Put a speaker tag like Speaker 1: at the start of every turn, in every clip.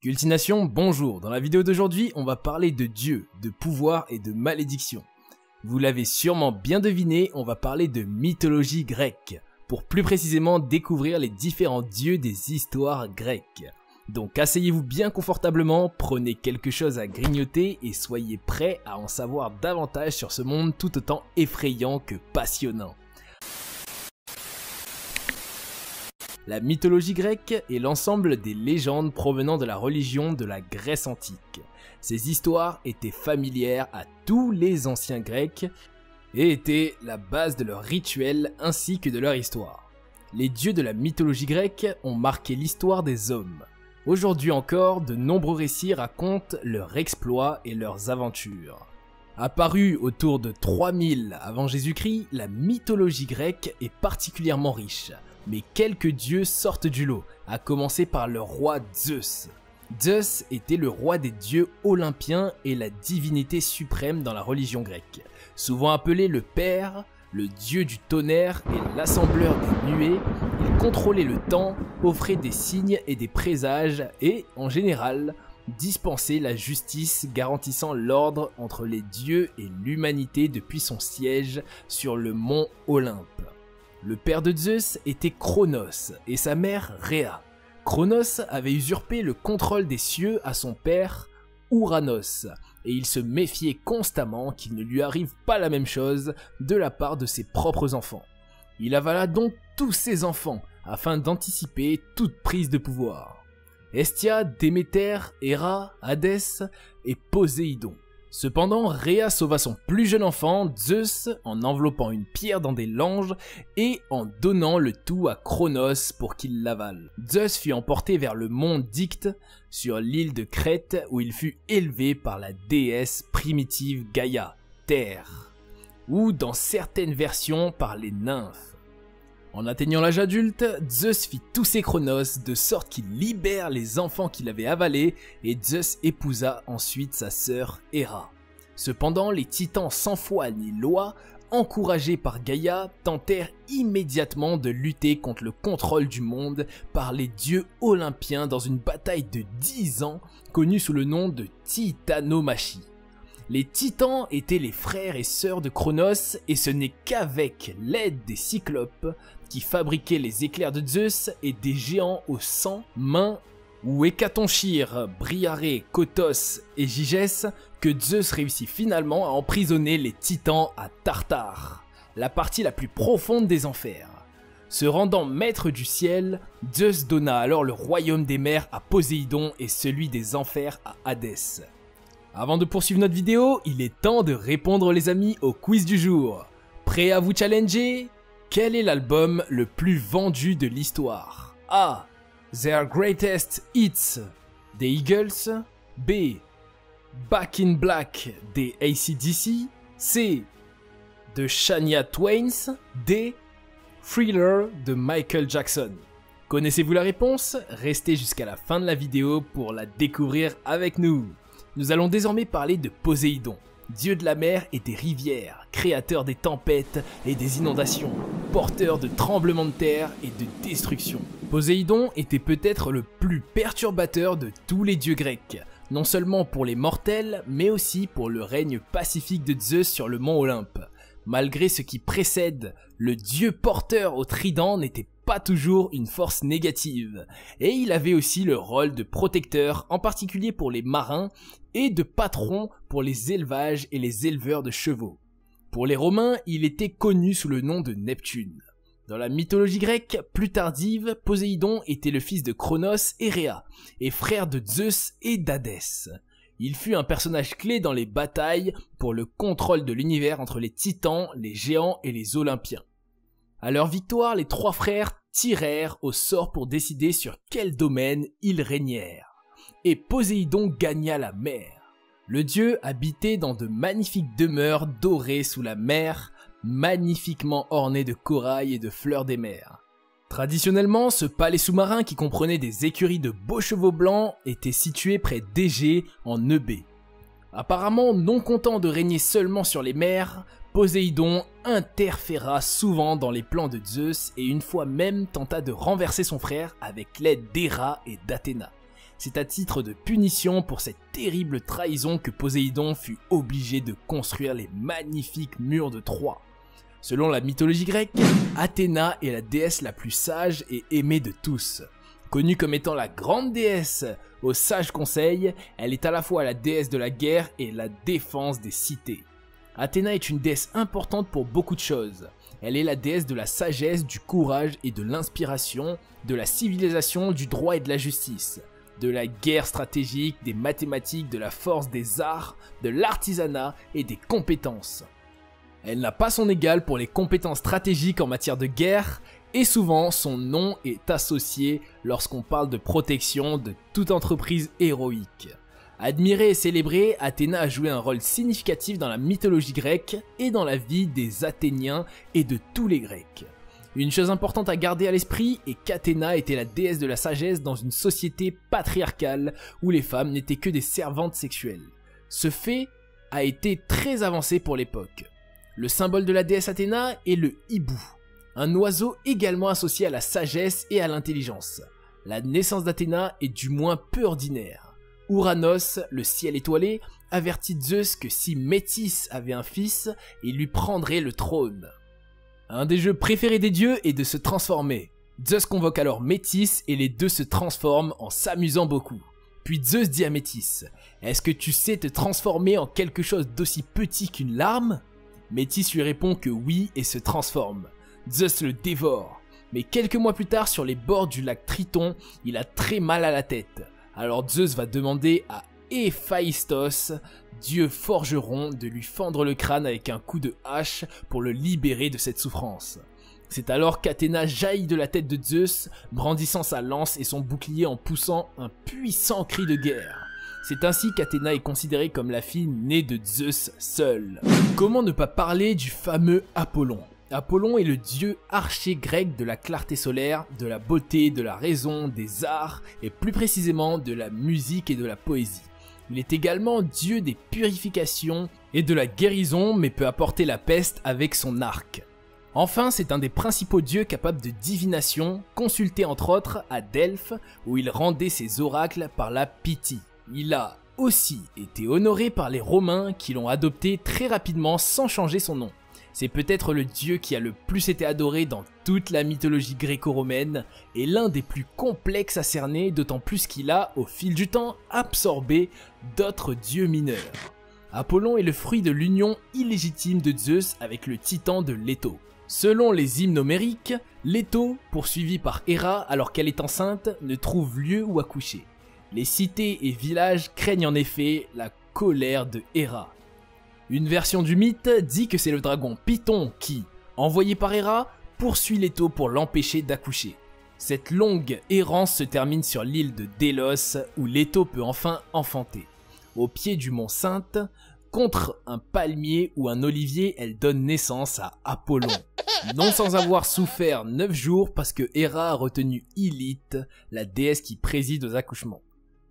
Speaker 1: Cultination, bonjour. Dans la vidéo d'aujourd'hui, on va parler de Dieu, de pouvoir et de malédiction. Vous l'avez sûrement bien deviné, on va parler de mythologie grecque, pour plus précisément découvrir les différents dieux des histoires grecques. Donc asseyez-vous bien confortablement, prenez quelque chose à grignoter et soyez prêts à en savoir davantage sur ce monde tout autant effrayant que passionnant. La mythologie grecque est l'ensemble des légendes provenant de la religion de la Grèce antique. Ces histoires étaient familières à tous les anciens Grecs et étaient la base de leurs rituels ainsi que de leur histoire. Les dieux de la mythologie grecque ont marqué l'histoire des hommes. Aujourd'hui encore, de nombreux récits racontent leurs exploits et leurs aventures. Apparue autour de 3000 avant Jésus-Christ, la mythologie grecque est particulièrement riche. Mais quelques dieux sortent du lot, à commencer par le roi Zeus. Zeus était le roi des dieux olympiens et la divinité suprême dans la religion grecque. Souvent appelé le Père, le dieu du tonnerre et l'assembleur des nuées, il contrôlait le temps, offrait des signes et des présages et, en général, dispensait la justice garantissant l'ordre entre les dieux et l'humanité depuis son siège sur le mont Olympe. Le père de Zeus était Cronos et sa mère Rhea. Cronos avait usurpé le contrôle des cieux à son père Ouranos et il se méfiait constamment qu'il ne lui arrive pas la même chose de la part de ses propres enfants. Il avala donc tous ses enfants afin d'anticiper toute prise de pouvoir. Hestia, Déméter, Héra, Hadès et Poséidon. Cependant, Rhea sauva son plus jeune enfant, Zeus, en enveloppant une pierre dans des langes et en donnant le tout à Cronos pour qu'il l'avale. Zeus fut emporté vers le mont Dicte, sur l'île de Crète, où il fut élevé par la déesse primitive Gaïa, Terre, ou dans certaines versions par les nymphes. En atteignant l'âge adulte, Zeus fit tousser Cronos de sorte qu'il libère les enfants qu'il avait avalés et Zeus épousa ensuite sa sœur Héra. Cependant, les titans sans foi ni loi, encouragés par Gaïa, tentèrent immédiatement de lutter contre le contrôle du monde par les dieux olympiens dans une bataille de 10 ans connue sous le nom de Titanomachie. Les titans étaient les frères et sœurs de Cronos et ce n'est qu'avec l'aide des cyclopes qui fabriquaient les éclairs de Zeus et des géants aux 100 mains ou Hécatonchire, Briarée, Kotos et Gygès que Zeus réussit finalement à emprisonner les titans à Tartare, la partie la plus profonde des enfers. Se rendant maître du ciel, Zeus donna alors le royaume des mers à Poséidon et celui des enfers à Hadès. Avant de poursuivre notre vidéo, il est temps de répondre les amis au quiz du jour. Prêt à vous challenger? Quel est l'album le plus vendu de l'histoire? A. Their Greatest Hits des Eagles. B. Back in Black des AC/DC. C. The Shania Twains. D. Thriller de Michael Jackson. Connaissez-vous la réponse? Restez jusqu'à la fin de la vidéo pour la découvrir avec nous. Nous allons désormais parler de Poséidon, dieu de la mer et des rivières, créateur des tempêtes et des inondations, porteur de tremblements de terre et de destruction. Poséidon était peut-être le plus perturbateur de tous les dieux grecs, non seulement pour les mortels, mais aussi pour le règne pacifique de Zeus sur le mont Olympe. Malgré ce qui précède, le dieu porteur au trident n'était pas toujours une force négative, et il avait aussi le rôle de protecteur, en particulier pour les marins, et de patron pour les élevages et les éleveurs de chevaux. Pour les Romains, il était connu sous le nom de Neptune. Dans la mythologie grecque plus tardive, Poséidon était le fils de Cronos et Rhea, et frère de Zeus et d'Hadès. Il fut un personnage clé dans les batailles pour le contrôle de l'univers entre les titans, les géants et les olympiens. À leur victoire, les trois frères tirèrent au sort pour décider sur quel domaine ils régnèrent. Et Poséidon gagna la mer. Le dieu habitait dans de magnifiques demeures dorées sous la mer, magnifiquement ornées de corail et de fleurs des mers. Traditionnellement, ce palais sous-marin qui comprenait des écuries de beaux chevaux blancs était situé près d'Égée en Eubée. Apparemment non content de régner seulement sur les mers, Poséidon interféra souvent dans les plans de Zeus et une fois même tenta de renverser son frère avec l'aide d'Héra et d'Athéna. c'est à titre de punition pour cette terrible trahison que Poséidon fut obligé de construire les magnifiques murs de Troie. Selon la mythologie grecque, Athéna est la déesse la plus sage et aimée de tous. Connue comme étant la grande déesse aux sages conseils, elle est à la fois la déesse de la guerre et la défense des cités. Athéna est une déesse importante pour beaucoup de choses. Elle est la déesse de la sagesse, du courage et de l'inspiration, de la civilisation, du droit et de la justice, de la guerre stratégique, des mathématiques, de la force, des arts, de l'artisanat et des compétences. Elle n'a pas son égal pour les compétences stratégiques en matière de guerre, et souvent son nom est associé lorsqu'on parle de protection de toute entreprise héroïque. Admirée et célébrée, Athéna a joué un rôle significatif dans la mythologie grecque et dans la vie des Athéniens et de tous les Grecs. Une chose importante à garder à l'esprit est qu'Athéna était la déesse de la sagesse dans une société patriarcale où les femmes n'étaient que des servantes sexuelles. Ce fait a été très avancé pour l'époque. Le symbole de la déesse Athéna est le hibou, un oiseau également associé à la sagesse et à l'intelligence. La naissance d'Athéna est du moins peu ordinaire. Ouranos, le ciel étoilé, avertit Zeus que si Métis avait un fils, il lui prendrait le trône. Un des jeux préférés des dieux est de se transformer. Zeus convoque alors Métis et les deux se transforment en s'amusant beaucoup. Puis Zeus dit à Métis, « Est-ce que tu sais te transformer en quelque chose d'aussi petit qu'une larme ?» Métis lui répond que oui et se transforme. Zeus le dévore. Mais quelques mois plus tard, sur les bords du lac Triton, il a très mal à la tête. Alors Zeus va demander à Héphaïstos, dieu forgeron, de lui fendre le crâne avec un coup de hache pour le libérer de cette souffrance. C'est alors qu'Athéna jaillit de la tête de Zeus, brandissant sa lance et son bouclier en poussant un puissant cri de guerre. C'est ainsi qu'Athéna est considérée comme la fille née de Zeus seul. Comment ne pas parler du fameux Apollon ? Apollon est le dieu archer grec de la clarté solaire, de la beauté, de la raison, des arts et plus précisément de la musique et de la poésie. Il est également dieu des purifications et de la guérison mais peut apporter la peste avec son arc. Enfin, c'est un des principaux dieux capables de divination, consulté entre autres à Delphes où il rendait ses oracles par la Pythie. Il a aussi été honoré par les Romains qui l'ont adopté très rapidement sans changer son nom. C'est peut-être le dieu qui a le plus été adoré dans toute la mythologie gréco-romaine et l'un des plus complexes à cerner, d'autant plus qu'il a, au fil du temps, absorbé d'autres dieux mineurs. Apollon est le fruit de l'union illégitime de Zeus avec le titan de Léto. Selon les hymnes homériques, Léto, poursuivi par Héra alors qu'elle est enceinte, ne trouve lieu où accoucher. Les cités et villages craignent en effet la colère de Héra. Une version du mythe dit que c'est le dragon Python qui, envoyé par Héra, poursuit Léto pour l'empêcher d'accoucher. Cette longue errance se termine sur l'île de Délos où Léto peut enfin enfanter. Au pied du mont Sainte, contre un palmier ou un olivier, elle donne naissance à Apollon. Non sans avoir souffert 9 jours parce que Héra a retenu Ilite, la déesse qui préside aux accouchements.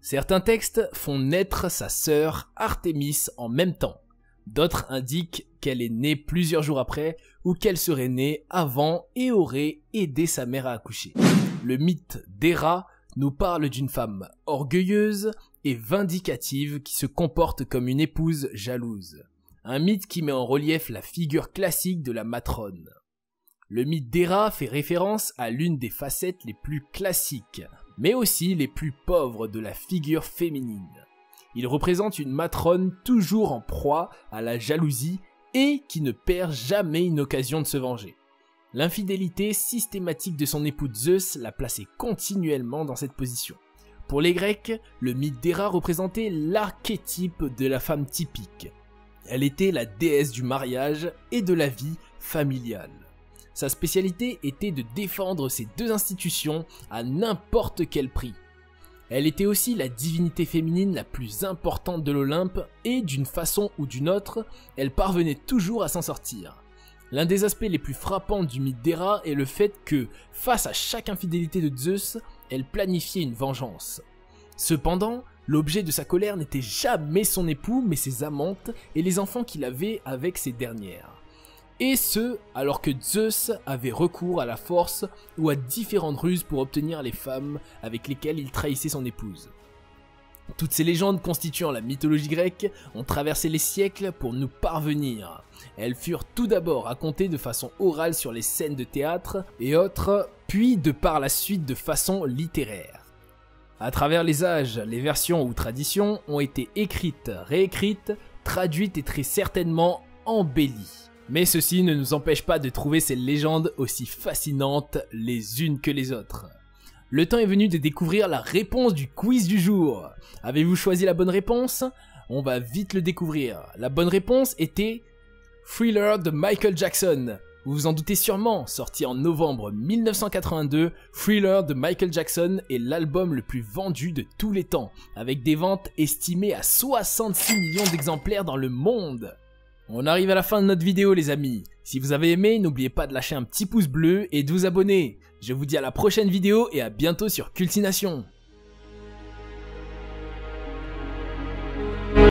Speaker 1: Certains textes font naître sa sœur Artémis en même temps. D'autres indiquent qu'elle est née plusieurs jours après ou qu'elle serait née avant et aurait aidé sa mère à accoucher. Le mythe d'Héra nous parle d'une femme orgueilleuse et vindicative qui se comporte comme une épouse jalouse. Un mythe qui met en relief la figure classique de la matrone. Le mythe d'Héra fait référence à l'une des facettes les plus classiques, mais aussi les plus pauvres de la figure féminine. Il représente une matrone toujours en proie à la jalousie et qui ne perd jamais une occasion de se venger. L'infidélité systématique de son époux Zeus l'a placée continuellement dans cette position. Pour les Grecs, le mythe d'Héra représentait l'archétype de la femme typique. Elle était la déesse du mariage et de la vie familiale. Sa spécialité était de défendre ces deux institutions à n'importe quel prix. Elle était aussi la divinité féminine la plus importante de l'Olympe et d'une façon ou d'une autre, elle parvenait toujours à s'en sortir. L'un des aspects les plus frappants du mythe d'Héra est le fait que, face à chaque infidélité de Zeus, elle planifiait une vengeance. Cependant, l'objet de sa colère n'était jamais son époux mais ses amantes et les enfants qu'il avait avec ces dernières. Et ce, alors que Zeus avait recours à la force ou à différentes ruses pour obtenir les femmes avec lesquelles il trahissait son épouse. Toutes ces légendes constituant la mythologie grecque ont traversé les siècles pour nous parvenir. Elles furent tout d'abord racontées de façon orale sur les scènes de théâtre et autres, puis de par la suite de façon littéraire. À travers les âges, les versions ou traditions ont été écrites, réécrites, traduites et très certainement embellies. Mais ceci ne nous empêche pas de trouver ces légendes aussi fascinantes les unes que les autres. Le temps est venu de découvrir la réponse du quiz du jour. Avez-vous choisi la bonne réponse? On va vite le découvrir. La bonne réponse était Thriller de Michael Jackson. Vous vous en doutez sûrement, sorti en novembre 1982, Thriller de Michael Jackson est l'album le plus vendu de tous les temps, avec des ventes estimées à 66 millions d'exemplaires dans le monde. On arrive à la fin de notre vidéo les amis. Si vous avez aimé, n'oubliez pas de lâcher un petit pouce bleu et de vous abonner. Je vous dis à la prochaine vidéo et à bientôt sur Cultination.